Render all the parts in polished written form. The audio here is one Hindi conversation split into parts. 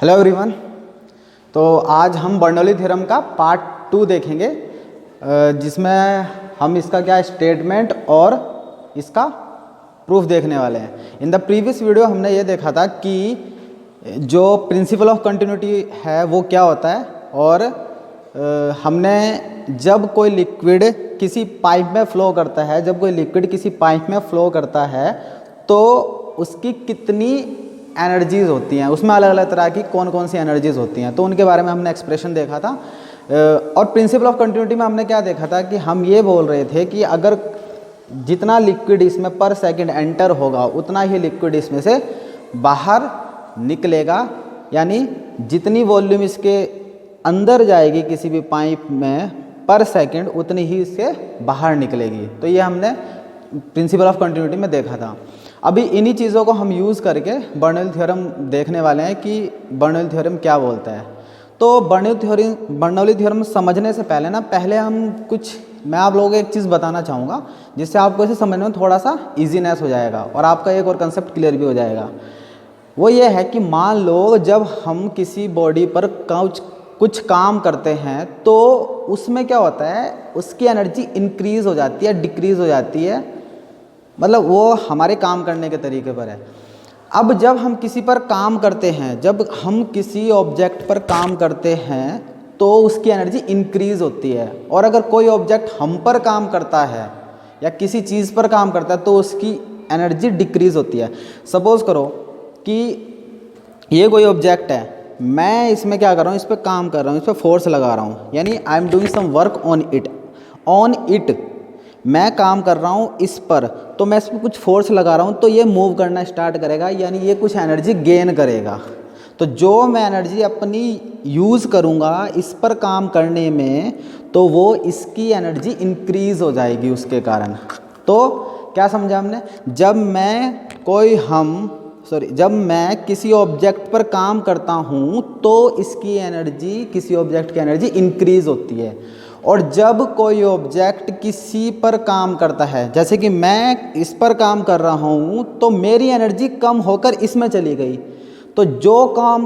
Hello everyone. तो आज हम बर्नौली थ्योरम का पार्ट 2 देखेंगे, जिसमें हम इसका क्या स्टेटमेंट और इसका प्रूफ देखने वाले हैं। इन द प्रीवियस वीडियो हमने ये देखा था कि जो प्रिंसिपल ऑफ कंटिन्यूटी है वो क्या होता है, और हमने जब कोई लिक्विड किसी पाइप में फ़्लो करता है, जब कोई लिक्विड किसी पाइप में फ़्लो करता है तो उसकी कितनी एनर्जीज़ होती हैं, उसमें अलग अलग तरह की कौन कौन सी एनर्जीज़ होती हैं, तो उनके बारे में हमने एक्सप्रेशन देखा था। और प्रिंसिपल ऑफ कंटिन्यूटी में हमने क्या देखा था कि हम ये बोल रहे थे कि अगर जितना लिक्विड इसमें पर सेकंड एंटर होगा उतना ही लिक्विड इसमें से बाहर निकलेगा, यानी जितनी वॉल्यूम इसके अंदर जाएगी किसी भी पाइप में पर सेकंड उतनी ही इससे बाहर निकलेगी। तो ये हमने प्रिंसिपल ऑफ कंटिन्यूटी में देखा था। अभी इन्हीं चीज़ों को हम यूज़ करके बर्नौली थ्योरम देखने वाले हैं कि बर्नौली थ्योरम क्या बोलता है। तो बर्नौली थ्योरम समझने से पहले पहले हम मैं आप लोगों को एक चीज़ बताना चाहूँगा जिससे आपको इसे समझने में थोड़ा सा ईजीनेस हो जाएगा और आपका एक और कंसेप्ट क्लियर भी हो जाएगा। वो ये है कि मान लो जब हम किसी बॉडी पर कुछ काम करते हैं तो उसमें क्या होता है, उसकी एनर्जी इंक्रीज़ हो जाती है, डिक्रीज़ हो जाती है, मतलब वो हमारे काम करने के तरीके पर है। अब जब हम किसी पर काम करते हैं, जब हम किसी ऑब्जेक्ट पर काम करते हैं तो उसकी एनर्जी इंक्रीज़ होती है, और अगर कोई ऑब्जेक्ट हम पर काम करता है या किसी चीज़ पर काम करता है तो उसकी एनर्जी डिक्रीज़ होती है। सपोज़ करो कि ये कोई ऑब्जेक्ट है, मैं इसमें क्या कर रहा हूँ, इस पर काम कर रहा हूँ, इस पर फोर्स लगा रहा हूँ, यानी I am doing some work on it, मैं काम कर रहा हूँ इस पर, तो मैं इस पर कुछ फोर्स लगा रहा हूँ तो ये मूव करना स्टार्ट करेगा, यानी ये कुछ एनर्जी गेन करेगा। तो जो मैं एनर्जी अपनी यूज़ करूँगा इस पर काम करने में तो वो इसकी एनर्जी इंक्रीज़ हो जाएगी उसके कारण। तो क्या समझा हमने, जब मैं किसी ऑब्जेक्ट पर काम करता हूँ तो इसकी एनर्जी, किसी ऑब्जेक्ट की एनर्जी इंक्रीज़ होती है, और जब कोई ऑब्जेक्ट किसी पर काम करता है, जैसे कि मैं इस पर काम कर रहा हूँ तो मेरी एनर्जी कम होकर इसमें चली गई, तो जो काम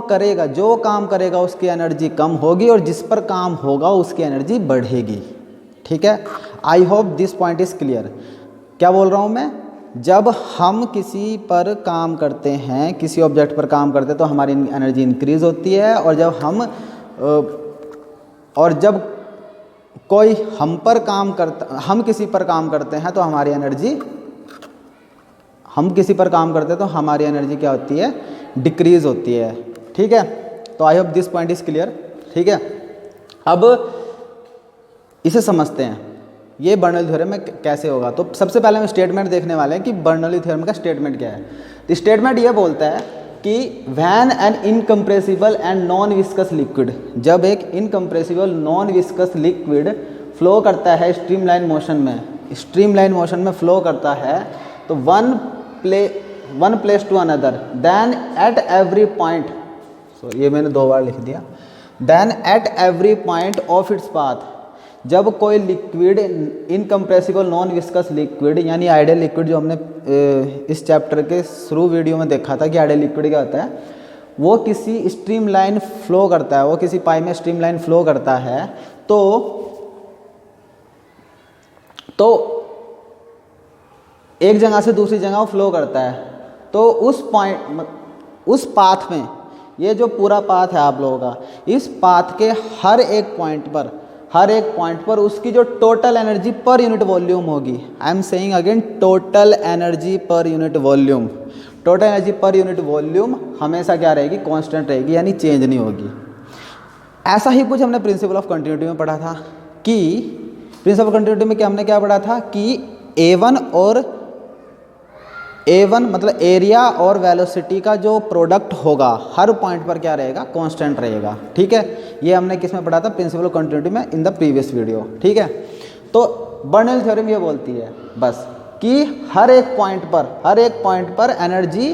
करेगा उसकी एनर्जी कम होगी और जिस पर काम होगा उसकी एनर्जी बढ़ेगी। ठीक है, आई hope this point is clear. क्या बोल रहा हूँ मैं, जब हम किसी पर काम करते हैं, किसी ऑब्जेक्ट पर काम करते हैं तो हमारी एनर्जी इंक्रीज़ होती है, और जब कोई हम किसी पर काम करते हैं तो हमारी एनर्जी क्या होती है, डिक्रीज़ होती है। ठीक है, तो आई hope this point is clear. ठीक है, अब इसे समझते हैं ये बर्नौली थ्योरम में कैसे होगा। तो सबसे पहले हम स्टेटमेंट देखने वाले हैं कि बर्नौली थ्योरम का स्टेटमेंट क्या है। तो स्टेटमेंट ये बोलता है कि when an incompressible and non viscous liquid, जब एक incompressible non viscous liquid flow करता है स्ट्रीमलाइन मोशन में फ्लो करता है, तो one place to another, then at every point, ये मैंने 2 बार लिख दिया, then at every point of its path, जब कोई liquid incompressible non viscous liquid यानी आइडियल लिक्विड, जो हमने इस चैप्टर के शुरू वीडियो में देखा था कि आइडियल लिक्विड क्या होता है, वो किसी स्ट्रीमलाइन फ्लो करता है, वो किसी पाइप में स्ट्रीमलाइन फ्लो करता है, तो एक जगह से दूसरी जगह वो फ्लो करता है, तो उस पाथ में, ये जो पूरा पाथ है आप लोगों का, इस पाथ के हर एक पॉइंट पर उसकी जो total energy per unit volume होगी, I am saying again total energy per unit volume, total energy per unit volume हमेशा क्या रहेगी, कांस्टेंट रहेगी, यानी चेंज नहीं होगी। ऐसा ही कुछ हमने प्रिंसिपल ऑफ कंटिन्यूटी में पढ़ा था कि प्रिंसिपल ऑफ कंटिन्यूटी में हमने क्या पढ़ा था कि A1 मतलब एरिया और वेलोसिटी का जो प्रोडक्ट होगा हर पॉइंट पर क्या रहेगा, कांस्टेंट रहेगा। ठीक है, ये हमने किस में पढ़ा था, प्रिंसिपल ऑफ कंटिन्यूटी में इन द प्रीवियस वीडियो। ठीक है, तो बर्नौली थ्योरम ये बोलती है बस कि हर एक पॉइंट पर energy,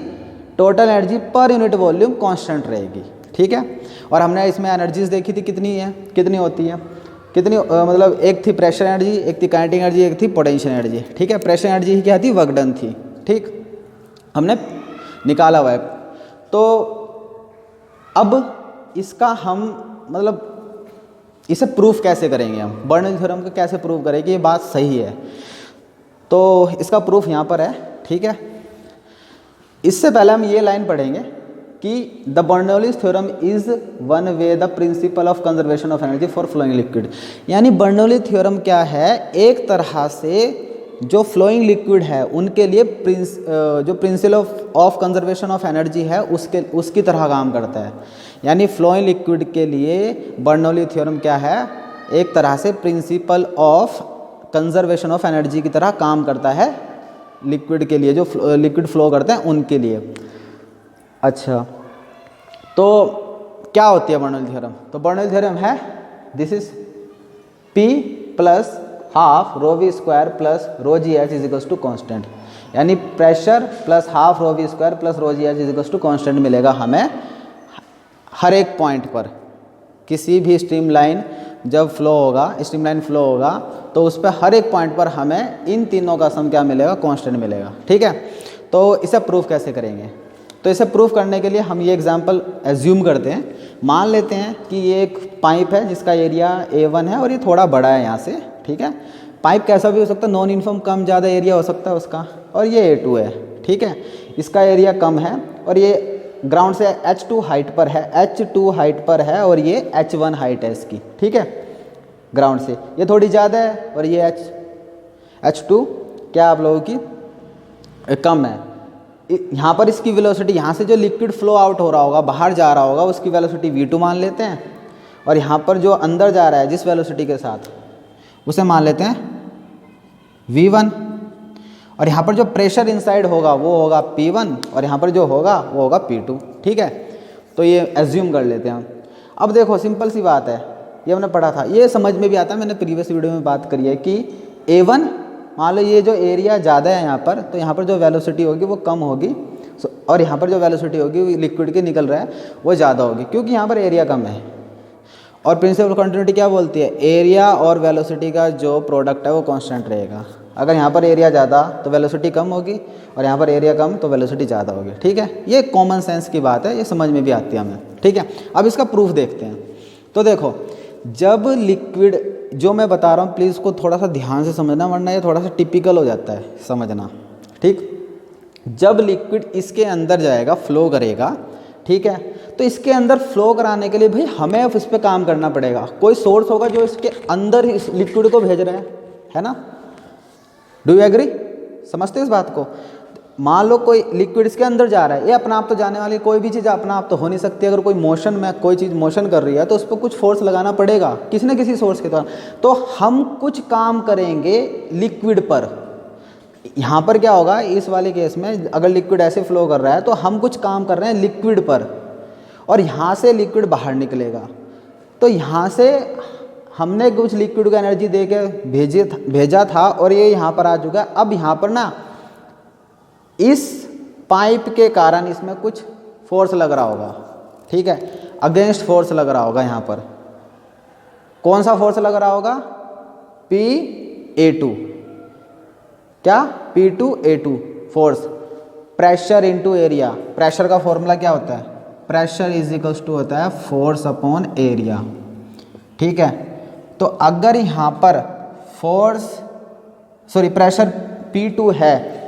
total energy per unit volume constant रहेगी। ठीक है, और हमने इसमें एनर्जीज देखी थी कितनी होती है, मतलब एक थी प्रेशर एनर्जी, एक थी काइनेटिक एनर्जी, एक थी पोटेंशियल एनर्जी। ठीक है, प्रेशर एनर्जी ही क्या थी, वर्क डन थी। ठीक, हमने निकाला हुआ है। तो अब इसका हम मतलब इसे प्रूफ कैसे करेंगे, हम बर्नौली थ्योरम को कैसे प्रूव करें कि ये बात सही है। तो इसका प्रूफ यहाँ पर है, ठीक है। इससे पहले हम ये लाइन पढ़ेंगे कि the Bernoulli theorem is one way the principle of conservation of energy for flowing liquid. यानी बर्नौली थ्योरम क्या है, एक तरह से जो फ्लोइंग लिक्विड है उनके लिए जो principal of conservation of energy है उसकी तरह काम करता है। यानी फ्लोइंग लिक्विड के लिए बर्नौली थ्योरम क्या है, एक तरह से principal of conservation of energy की तरह काम करता है लिक्विड के लिए, जो लिक्विड फ्लो करते हैं उनके लिए। अच्छा, तो क्या होती है बर्नौली थ्योरम? तो बर्नौली थ्योरम है this is P plus half rho we square plus rho g h is equals to constant. यानी pressure plus half rho we square plus rho g h is equals to constant मिलेगा हमें हर एक पॉइंट पर। किसी भी स्ट्रीमलाइन जब फ्लो होगा, स्ट्रीमलाइन फ्लो होगा, तो उस पर हर एक पॉइंट पर हमें इन तीनों का सम क्या मिलेगा, कांस्टेंट मिलेगा, ठीक है। तो इसे प्रूफ कैसे करेंगे? तो इसे प्रूफ करने के लिए हम ये एग्जांपल एज्यूम करते हैं। मान लेते हैं कि ये एक पाइप है जिसका एरिया A1 है और ये थोड़ा बड़ा है यहाँ से, ठीक है। पाइप कैसा भी हो सकता है, नॉन यूनिफॉर्म कम ज़्यादा एरिया हो सकता है उसका, और ये A2 है, ठीक है। इसका एरिया कम है और ये ग्राउंड से H2 हाइट पर है, H2 हाइट पर है और ये H1 हाइट है इसकी, ठीक है। ग्राउंड से ये थोड़ी ज़्यादा है और ये H2 क्या आप लोगों की कम है। यहाँ पर इसकी वेलोसिटी, यहाँ से जो लिक्विड फ्लो आउट हो रहा होगा, बाहर जा रहा होगा, उसकी वेलोसिटी V2 मान लेते हैं, और यहाँ पर जो अंदर जा रहा है जिस वेलोसिटी के साथ, उसे मान लेते हैं V1। और यहाँ पर जो प्रेशर इनसाइड होगा वो होगा P1 और यहाँ पर जो होगा वो होगा P2, ठीक है। तो ये एज्यूम कर लेते हैं हम। अब देखो सिंपल सी बात है, ये हमने पढ़ा था, ये समझ में भी आता है, मैंने प्रीवियस वीडियो में बात करी है कि A1 मान लो ये जो एरिया ज़्यादा है यहाँ पर, तो यहाँ पर जो वेलोसिटी होगी वो कम होगी, और यहाँ पर जो वेलोसिटी होगी लिक्विड की निकल रहा है वो ज़्यादा होगी, क्योंकि यहाँ पर एरिया कम है। और प्रिंसिपल कंटिन्यूटी क्या बोलती है, एरिया और वेलोसिटी का जो प्रोडक्ट है वो कांस्टेंट रहेगा। अगर यहाँ पर एरिया ज़्यादा तो वेलोसिटी कम होगी, और यहाँ पर एरिया कम तो वेलोसिटी ज़्यादा होगी, ठीक है। ये कॉमन सेंस की बात है, ये समझ में भी आती है हमें, ठीक है। अब इसका प्रूफ देखते हैं। तो देखो, जब लिक्विड, जो मैं बता रहा हूँ प्लीज़ को थोड़ा सा ध्यान से समझना, वरना ये थोड़ा सा टिपिकल हो जाता है समझना, ठीक। जब लिक्विड इसके अंदर जाएगा, फ्लो करेगा, ठीक है, तो इसके अंदर फ्लो कराने के लिए भाई हमें इस पर काम करना पड़ेगा। कोई सोर्स होगा जो इसके अंदर इस लिक्विड को भेज रहा है ना। Do you agree? समझते हैं इस बात को? मान लो कोई लिक्विड इसके अंदर जा रहा है, ये अपना आप तो जाने वाली कोई भी चीज़ अपना आप तो हो नहीं सकती। अगर कोई मोशन में कोई चीज़ मोशन कर रही है तो उस पर कुछ फोर्स लगाना पड़ेगा किसी न किसी सोर्स के द्वारा। तो हम कुछ काम करेंगे लिक्विड पर। यहाँ पर क्या होगा, इस वाले केस में अगर लिक्विड ऐसे फ्लो कर रहा है तो हम कुछ काम कर रहे हैं लिक्विड पर, और यहाँ से लिक्विड बाहर निकलेगा। तो यहाँ से हमने कुछ लिक्विड को एनर्जी दे के भेजा था और ये यहाँ पर आ चुका है। अब यहाँ पर ना इस पाइप के कारण इसमें कुछ फोर्स लग रहा होगा, ठीक है, अगेंस्ट फोर्स लग रहा होगा। यहाँ पर कौन सा फोर्स लग रहा होगा? PA2, क्या? P2A2 force, pressure into area. Pressure का फॉर्मूला क्या होता है? प्रेशर इज इक्वल्स टू होता है फोर्स अपॉन एरिया, ठीक है। तो अगर यहाँ पर प्रेशर P2 है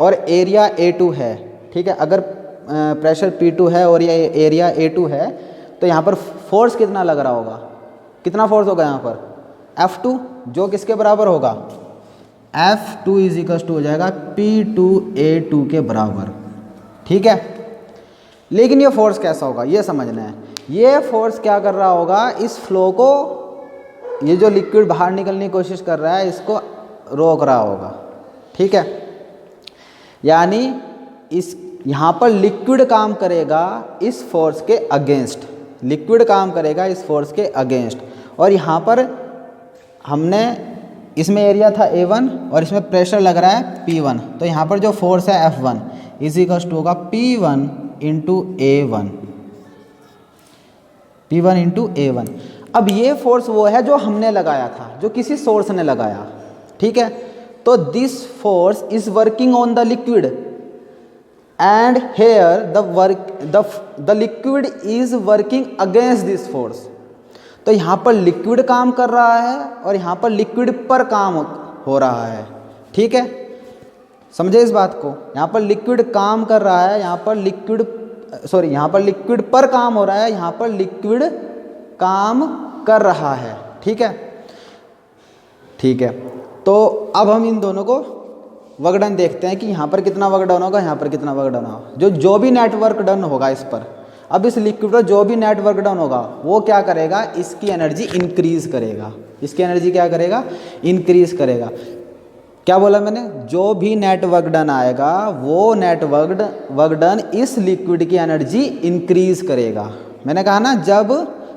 और एरिया A2 है, ठीक है, अगर प्रेशर P2 है और ये एरिया A2 है, तो यहाँ पर फोर्स कितना लग रहा होगा? कितना फोर्स होगा यहाँ पर? F2, जो किसके बराबर होगा? F2 इज इक्वल्स टू हो जाएगा P2A2 के बराबर, ठीक है। लेकिन ये फोर्स कैसा होगा ये समझना है। ये फोर्स क्या कर रहा होगा? इस फ्लो को, ये जो लिक्विड बाहर निकलने की कोशिश कर रहा है इसको रोक रहा होगा, ठीक है। यानी इस यहाँ पर लिक्विड काम करेगा इस फोर्स के अगेंस्ट, लिक्विड काम करेगा इस फोर्स के अगेंस्ट। और यहाँ पर हमने, इसमें एरिया था A1 और इसमें प्रेशर लग रहा है P1, तो यहाँ पर जो फोर्स है F1 इज इक्वल्स टू होगा P1 into A1, P1 into A1। अब ये फोर्स वो है जो हमने लगाया था, जो किसी सोर्स ने लगाया, ठीक है। तो this force is working on the liquid, and here the liquid is working against this force. तो यहाँ पर लिक्विड काम कर रहा है और यहाँ पर लिक्विड पर काम हो रहा है, ठीक है, समझे इस बात को। यहाँ पर लिक्विड काम कर रहा है, यहाँ पर लिक्विड पर काम हो रहा है, यहाँ पर लिक्विड काम कर रहा है, ठीक है, ठीक है। तो अब हम इन दोनों को वर्क डन देखते हैं कि यहाँ पर कितना वर्क डन होगा, यहाँ पर कितना वर्क डन होगा। जो भी नेटवर्क डन होगा इस पर, अब इस लिक्विड पर जो भी नेटवर्क डन होगा वो क्या करेगा, इसकी एनर्जी इंक्रीज करेगा। इसकी एनर्जी क्या करेगा, इंक्रीज करेगा। क्या बोला मैंने, जो भी नेटवर्क डन आएगा वो नेटवर्क डन इस लिक्विड की एनर्जी इंक्रीज करेगा। मैंने कहा ना, जब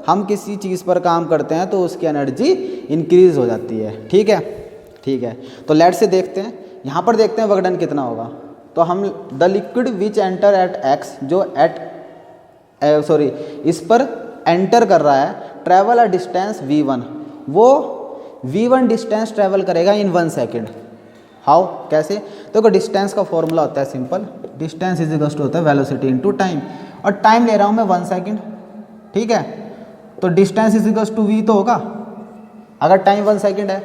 हम किसी चीज़ पर काम करते हैं तो उसकी एनर्जी इंक्रीज हो जाती है, ठीक है, ठीक है। तो लेट से देखते हैं, यहाँ पर देखते हैं वर्क डन कितना होगा। तो हम the liquid which enter eight x, जो इस पर एंटर कर रहा है, ट्रैवल अ डिस्टेंस v1, वो v1 डिस्टेंस ट्रैवल करेगा इन 1 सेकेंड। हाउ, कैसे, तो डिस्टेंस का फॉर्मूला होता है simple, distance is equal to होता है वेलोसिटी इनटू टाइम, और टाइम ले रहा हूँ मैं 1 सेकेंड, ठीक है। तो distance is equal to v तो होगा, अगर टाइम 1 सेकेंड है,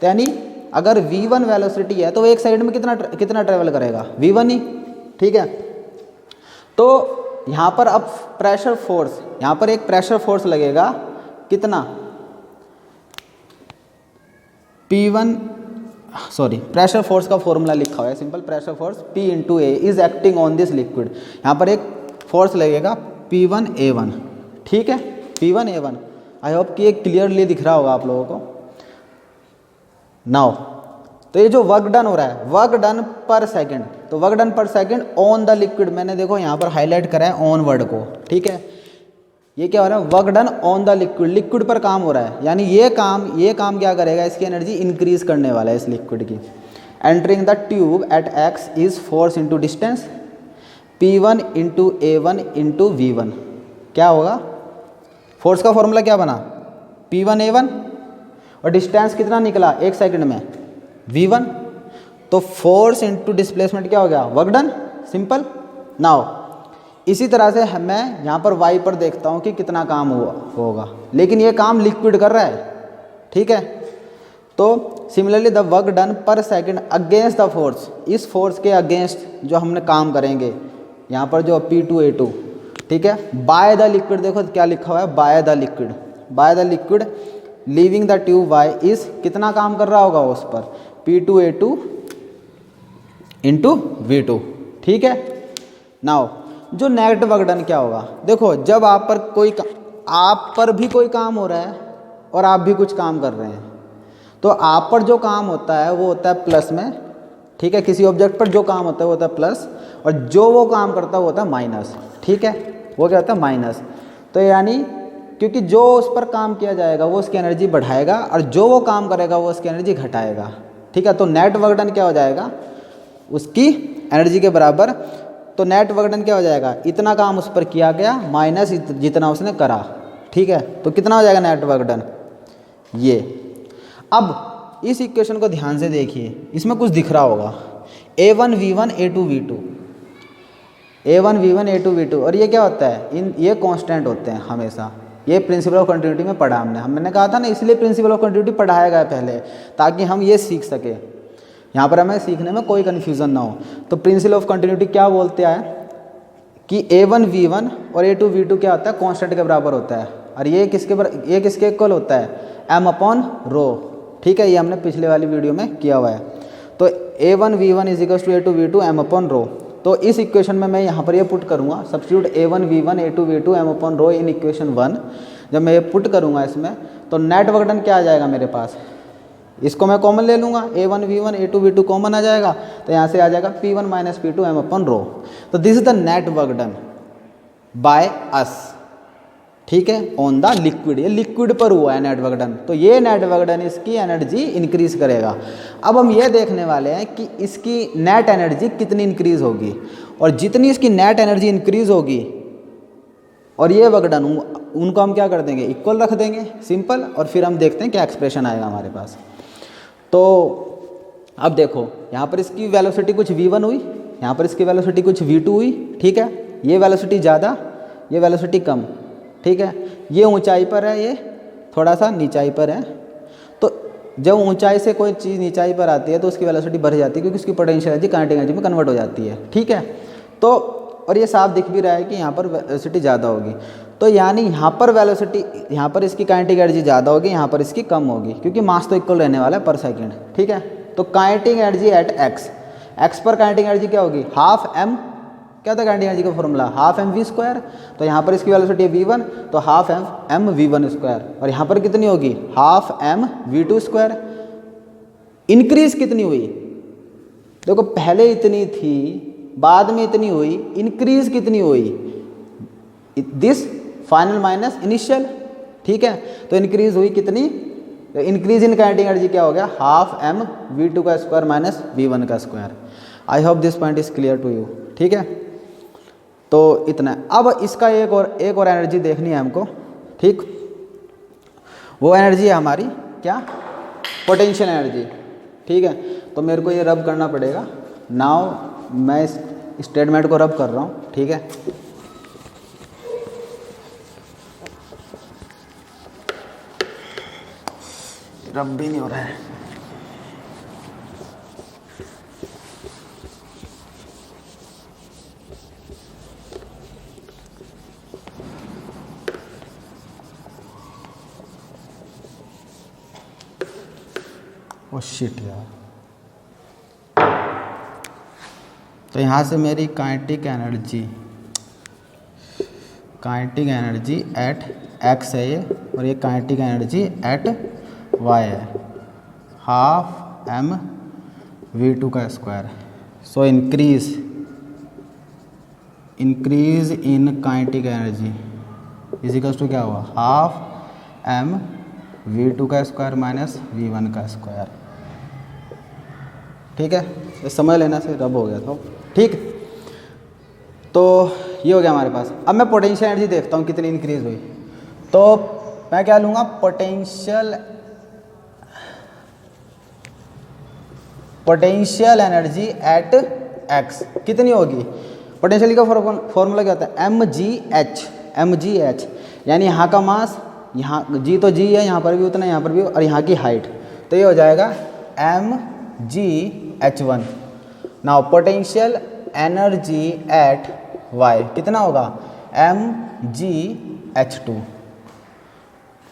तो यानी अगर v1 वेलोसिटी है तो एक सेकंड में कितना ट्रेवल करेगा, v1 ही, ठीक है। तो यहाँ पर अब प्रेशर फोर्स, यहाँ पर एक प्रेशर फोर्स लगेगा, कितना, प्रेशर फोर्स का फॉर्मूला लिखा हुआ है simple, pressure force P into A is acting on this liquid. यहाँ पर एक फोर्स लगेगा P1A1, ठीक है, P1A1। आई होप कि ये क्लियरली दिख रहा होगा आप लोगों को। नाउ तो ये जो वर्क डन हो रहा है, वर्क डन पर सेकंड, तो वर्क डन पर सेकंड ऑन द लिक्विड, मैंने देखो यहाँ पर हाईलाइट करा है ऑन वर्ड को, ठीक है। ये क्या हो रहा है, work done on the liquid, liquid पर काम हो रहा है, यानी ये काम क्या करेगा, इसकी एनर्जी इंक्रीज करने वाला है इस लिक्विड की। Entering the tube at x is force into distance P1 into A1 into V1। क्या होगा, फोर्स का फॉर्मूला क्या बना, P1A1, और डिस्टेंस कितना निकला 1 सेकंड में, v1। तो फोर्स इंटू डिस्प्लेसमेंट क्या हो गया, वर्क डन, सिंपल। नाउ इसी तरह से मैं यहाँ पर y पर देखता हूँ कि कितना काम होगा, लेकिन ये काम लिक्विड कर रहा है, ठीक है। तो सिमिलरली द वर्क डन पर सेकंड अगेंस्ट द फोर्स, इस फोर्स के अगेंस्ट जो हमने काम करेंगे, यहाँ पर जो P2A2, ठीक है, बाय द लिक्विड, देखो क्या लिखा हुआ है, by the liquid leaving the tube y is, कितना काम कर रहा होगा उस पर, P2A2 इंटू V2, ठीक है। नाउ जो नेट वर्क डन क्या होगा, देखो जब आप पर भी कोई काम हो रहा है और आप भी कुछ काम कर रहे हैं, तो आप पर जो काम होता है वो होता है प्लस में, ठीक है, किसी ऑब्जेक्ट पर जो काम होता है वो होता है प्लस, और जो वो काम करता है वो होता है माइनस, ठीक है, वो क्या होता है, माइनस। तो यानी क्योंकि जो उस पर काम किया जाएगा वो उसकी एनर्जी बढ़ाएगा और जो वो काम करेगा वो उसकी एनर्जी घटाएगा, ठीक है। तो नेट वर्क डन क्या हो जाएगा, उसकी एनर्जी के बराबर। तो नेट वर्क डन क्या हो जाएगा, इतना काम उस पर किया गया माइनस जितना उसने करा, ठीक है। तो कितना हो जाएगा नेट वर्क डन, ये। अब इस इक्वेशन को ध्यान से देखिए, इसमें कुछ दिख रहा होगा, A1V1 A2V2, A1V1 A2V2, और ये क्या होता है, ये कांस्टेंट होते हैं हमेशा। ये प्रिंसिपल ऑफ कंटिन्यूटी में पढ़ा हमने कहा था ना, इसलिए प्रिंसिपल ऑफ कंटिन्यूटी पढ़ाया गया पहले, ताकि हम ये सीख सके, यहाँ पर हमें सीखने में कोई कन्फ्यूज़न ना हो। तो प्रिंसिपल ऑफ कंटिन्यूटी क्या बोलते हैं कि A1V1 और A2V2 क्या होता है, कांस्टेंट के बराबर होता है, और ये किसके इक्वल होता है, m/ρ, ठीक है। ये हमने पिछले वाली वीडियो में किया हुआ है। तो A1V1 is equal to A2V2 m/ρ। तो इस इक्वेशन में मैं यहाँ पर ये पुट करूँगा, substitute A1V1 A2V2 m/ρ in equation 1। जब मैं ये पुट करूँगा इसमें, तो नेट वर्क डन क्या आ जाएगा मेरे पास, इसको मैं कॉमन ले लूँगा, A1V1 A2V2 कॉमन आ जाएगा, तो यहाँ से आ जाएगा P1 - P2 m/ρ। तो this is the net work done by us, ठीक है, ऑन द लिक्विड। ये लिक्विड पर हुआ है नेट वर्क डन, तो ये नेट वर्क डन इसकी एनर्जी इंक्रीज करेगा। अब हम ये देखने वाले हैं कि इसकी नेट एनर्जी कितनी इंक्रीज होगी, और जितनी इसकी नेट एनर्जी इंक्रीज होगी और ये वर्क डन, उनको हम क्या कर देंगे, इक्वल रख देंगे, सिंपल। और फिर हम देखते हैं क्या एक्सप्रेशन आएगा हमारे पास। तो अब देखो यहाँ पर इसकी वेलोसिटी कुछ v1 हुई, यहाँ पर इसकी वेलोसिटी कुछ v2 हुई, ठीक है, ये वेलोसिटी ज़्यादा, ये वेलोसिटी कम, ठीक है, ये ऊंचाई पर है, ये थोड़ा सा नीचाई पर है। तो जब ऊंचाई से कोई चीज़ नीचाई पर आती है तो उसकी वेलोसिटी बढ़ जाती है क्योंकि उसकी पोटेंशियल एनर्जी काइनेटिक एनर्जी में कन्वर्ट हो जाती है, ठीक है। तो और ये साफ दिख भी रहा है कि यहाँ पर वेलोसिटी ज़्यादा होगी, तो यानी यहाँ पर वेलोसिटी, यहाँ पर इसकी काइनेटिक एनर्जी ज़्यादा होगी, यहाँ पर इसकी कम होगी, क्योंकि मास तो इक्वल रहने वाला है पर सेकेंड, ठीक है। तो काइनेटिक एनर्जी एट एक्स पर काइनेटिक एनर्जी क्या होगी, हाफ एम, क्या था काइनेटिक एनर्जी का formula, half M V square. तो यहाँ पर इसकी वेलोसिटी है v1, तो हाफ एम v1 स्क्वायर, और यहाँ पर कितनी होगी, half M v2 square. Increase कितनी हुई, देखो पहले इतनी थी, बाद में इतनी हुई, इंक्रीज कितनी हुई, दिस फाइनल माइनस इनिशियल, ठीक है। तो इंक्रीज हुई कितनी, इंक्रीज इन काइनेटिक एनर्जी क्या हो गया, हाफ एम v2 का स्क्वायर माइनस v1 का square. I hope this point is clear to you, ठीक है। तो इतना है। अब इसका एक और एनर्जी देखनी है हमको, ठीक। वो एनर्जी है हमारी क्या, पोटेंशियल एनर्जी, ठीक है। तो मेरे को ये रब करना पड़ेगा। नाउ मैं इस स्टेटमेंट को रब कर रहा हूँ, ठीक है। रब भी नहीं हो रहा है। ओ शिट यार। तो यहाँ से मेरी काइनेटिक एनर्जी एट एक्स है ये, और ये काइनेटिक एनर्जी एट वाई है, हाफ एम v2 का square. So increase in kinetic energy is equals to क्या हुआ, हाफ एम v2 का स्क्वायर माइनस v1 का स्क्वायर, ठीक है। ये समझ लेना से रब हो गया था, ठीक। तो ये हो गया हमारे पास। अब मैं पोटेंशियल एनर्जी देखता हूँ कितनी इंक्रीज हुई। तो मैं क्या लूँगा, पोटेंशियल एनर्जी एट एक्स कितनी होगी। पोटेंशियल का फॉर्मूला क्या होता है, एम जी एच, यानी यहाँ का मास, यहाँ जी तो जी है, यहाँ पर भी उतना, यहाँ पर भी, और यहाँ की हाइट, तो ये हो जाएगा mgh1। Now potential energy at y कितना होगा, mgh2।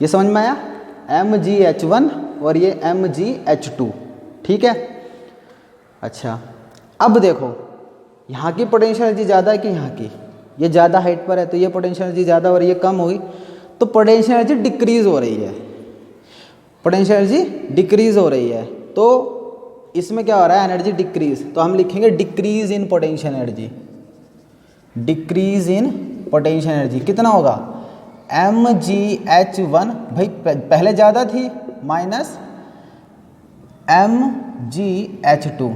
ये समझ में आया, mgh1 और ये mgh2, ठीक है। अच्छा अब देखो, यहाँ की पोटेंशियल एनर्जी ज़्यादा है कि यहाँ की, ये ज़्यादा हाइट पर है तो ये पोटेंशियल एनर्जी ज़्यादा और ये कम हुई, तो पोटेंशियल एनर्जी डिक्रीज हो रही है, पोटेंशियल एनर्जी डिक्रीज हो रही है। तो इसमें क्या हो रहा है, एनर्जी डिक्रीज, तो हम लिखेंगे decrease in potential energy, decrease in potential energy कितना होगा, mgh1 भाई पहले ज़्यादा थी, माइनस mgh2,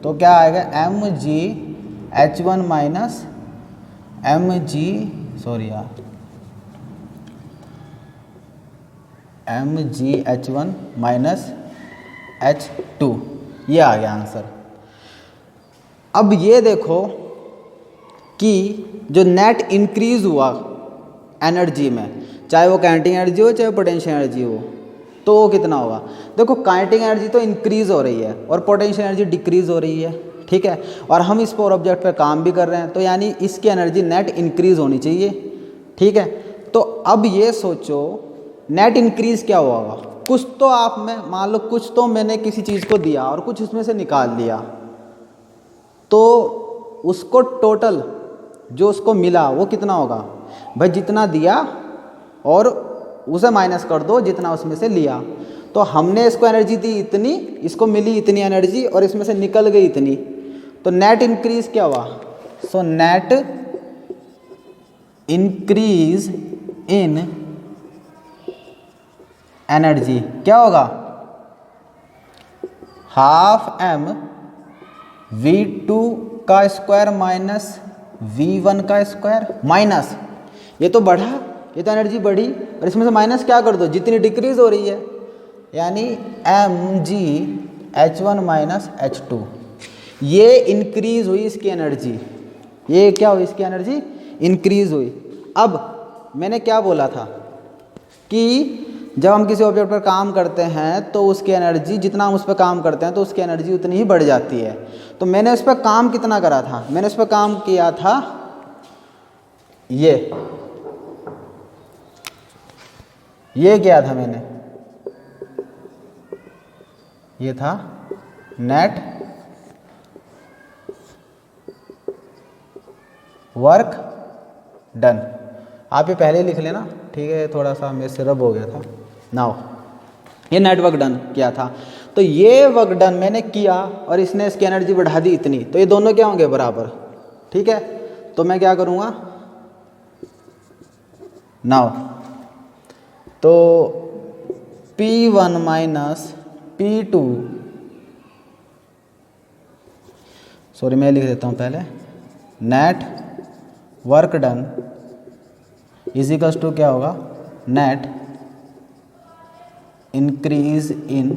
तो क्या आएगा, mgh1 minus mgh1 minus h2, ये आ गया आंसर। अब ये देखो कि जो नेट इंक्रीज हुआ एनर्जी में, चाहे वो काइनेटिक एनर्जी हो चाहे पोटेंशियल एनर्जी हो, तो वो कितना होगा। देखो काइनेटिक एनर्जी तो इंक्रीज हो रही है और पोटेंशियल एनर्जी डिक्रीज हो रही है, ठीक है, और हम इस पर ऑब्जेक्ट पर काम भी कर रहे हैं, तो यानी इसकी एनर्जी नेट इंक्रीज होनी चाहिए, ठीक है। तो अब ये सोचो नेट इंक्रीज क्या हुआ होगा, कुछ तो आप में मान लो, कुछ तो मैंने किसी चीज़ को दिया और कुछ उसमें से निकाल दिया, तो उसको टोटल जो उसको मिला वो कितना होगा भाई, जितना दिया और उसे माइनस कर दो जितना उसमें से लिया। तो हमने इसको एनर्जी दी इतनी, इसको मिली इतनी एनर्जी और इसमें से निकल गई इतनी, तो नेट इंक्रीज क्या हुआ। So net increase in energy क्या होगा, हाफ एम v2 का स्क्वायर माइनस v1 का स्क्वायर, माइनस ये तो बढ़ा, ये तो एनर्जी बढ़ी, और इसमें से माइनस क्या कर दो जितनी डिक्रीज हो रही है, यानी mgh1 माइनस h2। ये इंक्रीज हुई इसकी एनर्जी, ये क्या हुई इसकी एनर्जी इंक्रीज हुई। अब मैंने क्या बोला था कि जब हम किसी ऑब्जेक्ट पर काम करते हैं तो उसकी एनर्जी, जितना हम उस पर काम करते हैं तो उसकी एनर्जी उतनी ही बढ़ जाती है। तो मैंने उस पर काम कितना करा था, मैंने उस पर काम किया था ये किया था मैंने, ये था नेट वर्क डन। आप ये पहले ही लिख लेना, ठीक है, थोड़ा सा मेरे से रब हो गया था। नाउ ये नेट वर्क डन किया था, तो ये वर्क डन मैंने किया और इसने इसकी एनर्जी बढ़ा दी इतनी, तो ये दोनों क्या होंगे बराबर, ठीक है। तो मैं क्या करूँगा नाउ, तो P1 माइनस P2, सॉरी मैं लिख देता हूँ पहले, net work done is equals to क्या होगा, net increase in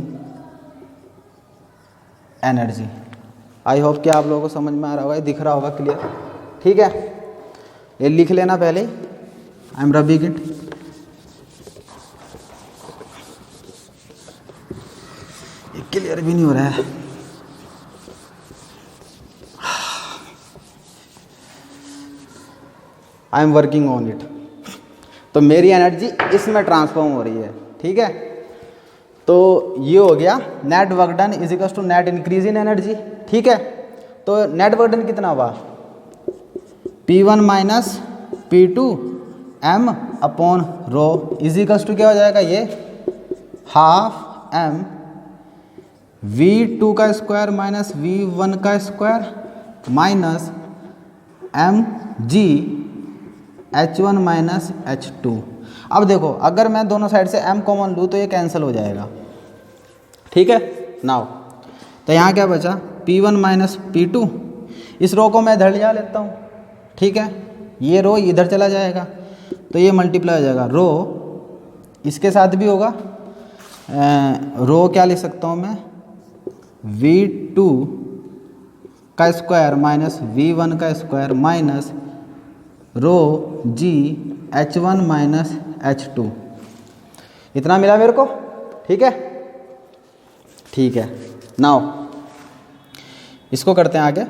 energy. I hope कि आप लोगों को समझ में आ रहा होगा, ये दिख रहा होगा क्लियर, ठीक है। ये लिख लेना पहले, आई एम रबिंग इट। ये क्लियर भी नहीं हो रहा है, I am working on it. तो मेरी एनर्जी इसमें ट्रांसफॉर्म हो रही है, ठीक है। तो ये हो गया net work done is equals to net increase in energy, ठीक है। तो नेट वर्क डन कितना हुआ, P1 minus P2 M upon rho is equals to क्या हो जाएगा, ये हाफ M V2 का स्क्वायर माइनस V1 का square minus mg H1 minus H2। अब देखो अगर मैं दोनों साइड से m कॉमन लूँ तो ये कैंसिल हो जाएगा, ठीक है। नाउ तो यहाँ क्या बचा, P1 माइनस P2, इस रो को मैं इधर ले जा लेता हूँ, ठीक है, ये रो इधर चला जाएगा तो ये मल्टीप्लाई हो जाएगा, रो इसके साथ भी होगा, रो क्या लिख सकता हूँ मैं, V2 का स्क्वायर माइनस V1 का square minus rho g H1 minus H2, इतना मिला मेरे को, ठीक है, ठीक है। नाउ इसको करते हैं आगे,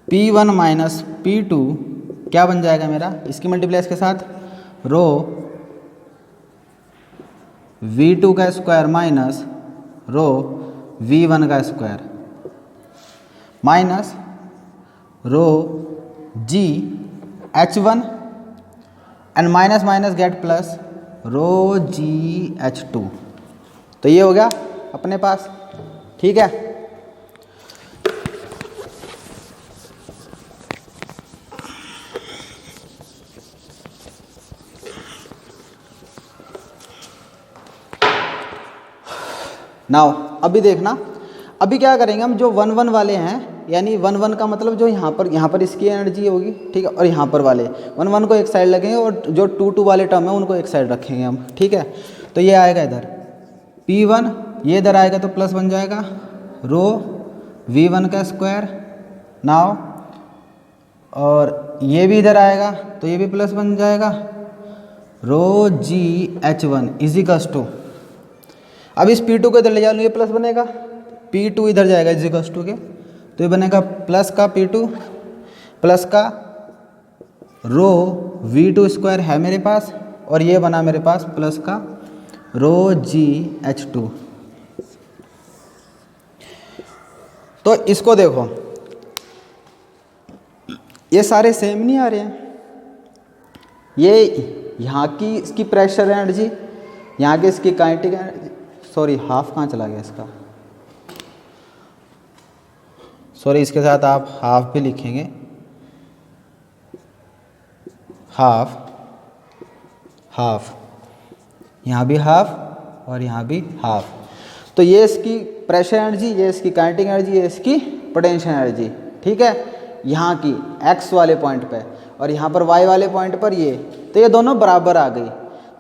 P1 माइनस P2 क्या बन जाएगा मेरा, इसकी मल्टीप्लाई इसके साथ, रो V2 का स्क्वायर माइनस रो V1 का square minus rho g H1 and minus minus get plus rho g H2। तो ये हो गया अपने पास, ठीक है। नाउ अभी देखना, अभी क्या करेंगे हम, जो 1 1 वाले हैं, यानी 1 1 का मतलब जो यहाँ पर इसकी एनर्जी होगी, ठीक है, और यहाँ पर वाले 1 1 को एक साइड रखेंगे और जो 2 2 वाले टर्म है उनको एक साइड रखेंगे हम, ठीक है। तो ये आएगा इधर P1, ये इधर आएगा तो प्लस बन जाएगा रो V1 का स्क्वायर, नाउ और ये भी इधर आएगा तो ये भी प्लस बन जाएगा रो g H1 is equals to, अब इस P2 को इधर ले जाओ, ये प्लस बनेगा, P2 इधर जाएगा इज इक्वल्स टू के, तो ये बनेगा प्लस का P2 प्लस का रो V2 स्क्वायर है मेरे पास, और ये बना मेरे पास प्लस का रो जी H2। तो इसको देखो, ये सारे सेम नहीं आ रहे हैं, ये यहाँ की इसकी प्रेशर एनर्जी, यहाँ की इसकी काइनेटिक एनर्जी, सॉरी हाफ कहाँ चला गया इसका, सॉरी इसके साथ आप हाफ भी लिखेंगे, हाफ हाफ, यहाँ भी हाफ और यहाँ भी हाफ। तो ये इसकी प्रेशर एनर्जी, ये इसकी काइनेटिक एनर्जी, ये इसकी पोटेंशियल एनर्जी, ठीक है, यहाँ की x वाले पॉइंट पे, और यहाँ पर y वाले पॉइंट पर ये, तो ये दोनों बराबर आ गई।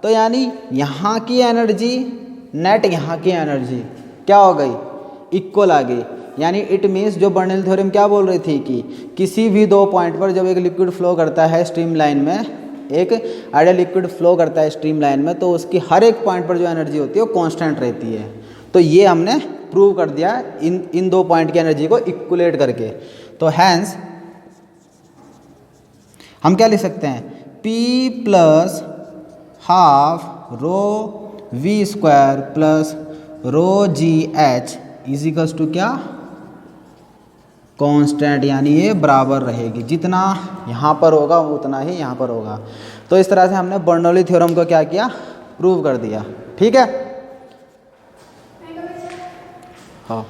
तो यानी यहाँ की एनर्जी नेट यहाँ की एनर्जी क्या हो गई, इक्वल आ गई। यानी इट मीन्स जो बर्नौली थ्योरम क्या बोल रही थी कि किसी भी दो पॉइंट पर जब एक लिक्विड फ्लो करता है स्ट्रीम लाइन में, एक आइडियल लिक्विड फ्लो करता है स्ट्रीम लाइन में, तो उसकी हर एक पॉइंट पर जो एनर्जी होती है वो कांस्टेंट रहती है। तो ये हमने प्रूव कर दिया इन दो पॉइंट की एनर्जी को इक्वलेट करके। तो हैंस हम क्या लिख सकते हैं, P plus half rho we square plus rho g H equals to क्या, कांस्टेंट, यानी ये बराबर रहेगी, जितना यहाँ पर होगा उतना ही यहाँ पर होगा। तो इस तरह से हमने बर्नौली थ्योरम को क्या किया, प्रूव कर दिया। ठीक है, हाँ।